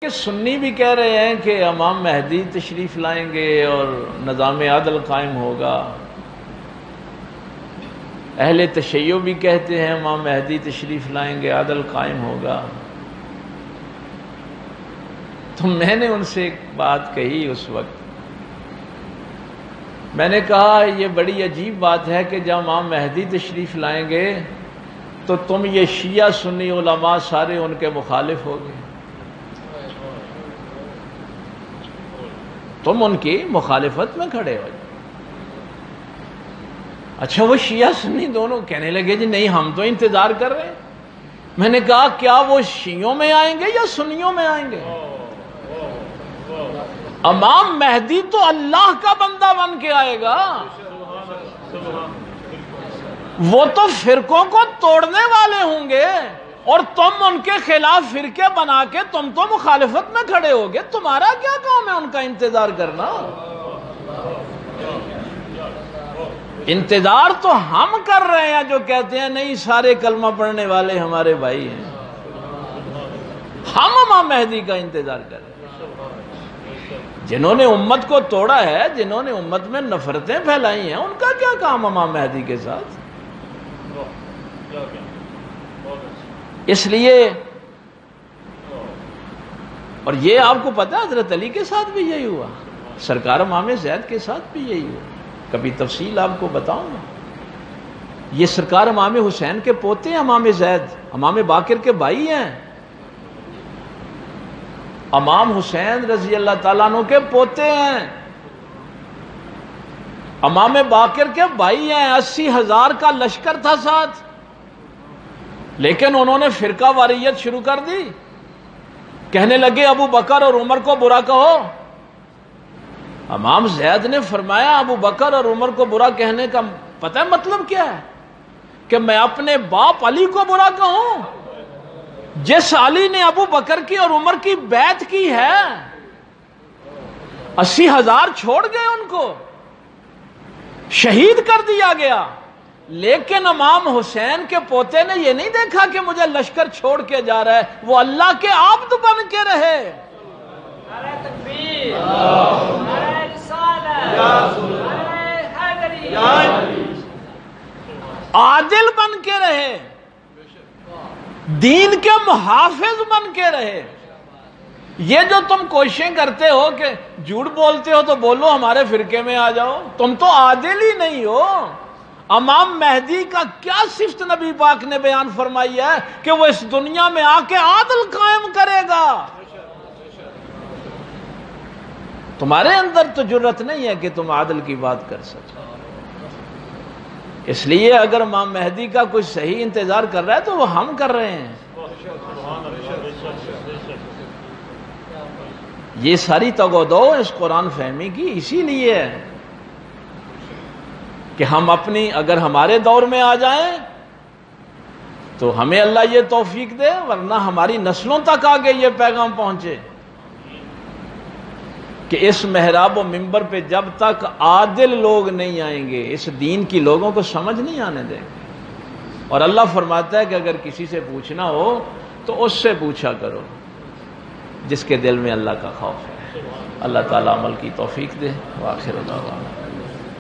کہ سنی بھی کہہ رہے ہیں کہ امام مہدی تشریف لائیں گے اور نظام عدل قائم ہوگا، اہل تشیع بھی کہتے ہیں امام مہدی تشریف لائیں گے، عدل قائم ہوگا۔ تو میں نے ان سے ایک بات کہی اس وقت، میں نے کہا یہ بڑی عجیب بات ہے کہ جب امام مہدی تشریف لائیں گے تو تم یہ شیعہ سنی علماء سارے ان کے مخالف ہوگے، تم ان کی مخالفت میں کھڑے ہو جائے۔ اچھا وہ شیعہ سنی دونوں کہنے لگے جی نہیں ہم تو انتظار کر رہے ہیں۔ میں نے کہا کیا وہ شیعوں میں آئیں گے یا سنیوں میں آئیں گے؟ امام مہدی تو اللہ کا بندہ بن کے آئے گا، وہ تو فرقوں کو توڑنے والے ہوں گے اور تم ان کے خلاف فرقے بنا کے تم تو مخالفت میں کھڑے ہوگے، تمہارا کیا کام ہے ان کا انتظار کرنا؟ انتظار تو ہم کر رہے ہیں جو کہتے ہیں نہیں سارے کلمہ پڑھنے والے ہمارے بھائی ہیں، ہم امام مہدی کا انتظار کر رہے ہیں۔ جنہوں نے امت کو توڑا ہے، جنہوں نے امت میں نفرتیں پھیلائی ہیں، ان کا کیا کام امام مہدی کے ساتھ؟ اس لیے اور یہ آپ کو پتا حضرت علی کے ساتھ بھی یہی ہوا، سرکار امام زید کے ساتھ بھی یہی ہوا، کبھی تفصیل آپ کو بتاؤں گا۔ یہ سرکار امام حسین کے پوتے ہیں، امام زید امام باقر کے بھائی ہیں، امام حسین رضی اللہ تعالیٰ عنہ کے پوتے ہیں، امام باقر کے بھائی ہیں، 80,000 کا لشکر تھا ساتھ، لیکن انہوں نے فرقہ واریت شروع کر دی، کہنے لگے ابو بکر اور عمر کو برا کہو۔ امام زید نے فرمایا ابو بکر اور عمر کو برا کہنے کا پتہ ہے مطلب کیا ہے؟ کہ میں اپنے باپ علی کو برا کہوں؟ جس علی نے ابو بکر کی اور عمر کی بیعت کی ہے، 80,000 چھوڑ گئے، ان کو شہید کر دیا گیا، لیکن امام حسین کے پوتے نے یہ نہیں دیکھا کہ مجھے لشکر چھوڑ کے جا رہا ہے، وہ اللہ کے عبد بن کے رہے، نعرہ تکبیر، نعرہ رسالت، نعرہ حیدری، عادل بن کے رہے، دین کے محافظ بن کے رہے۔ یہ جو تم کوششیں کرتے ہو کہ جھوٹ بولتے ہو تو بولو ہمارے فرقے میں آ جاؤ، تم تو عادل ہی نہیں ہو۔ امام مہدی کا کیا صفت نبی پاک نے بیان فرمائی ہے کہ وہ اس دنیا میں آ کے عادل قائم کرے گا۔ تمہارے اندر تو جرت نہیں ہے کہ تم عادل کی بات کر سکو، اس لیے اگر امام مہدی کا کوئی صحیح انتظار کر رہا ہے تو وہ ہم کر رہے ہیں۔ یہ ساری تگودو اس قرآن فہمی کی اسی لیے ہے کہ ہم اپنی اگر ہمارے دور میں آ جائیں تو ہمیں اللہ یہ توفیق دے، ورنہ ہماری نسلوں تک آگے یہ پیغام پہنچے کہ اس محراب و منبر پہ جب تک عادل لوگ نہیں آئیں گے اس دین کی لوگوں کو سمجھ نہیں آنے دیں گے۔ اور اللہ فرماتا ہے کہ اگر کسی سے پوچھنا ہو تو اس سے پوچھا کرو جس کے دل میں اللہ کا خوف ہے۔ اللہ تعالیٰ عمل کی توفیق دے۔ وآخر دعوانا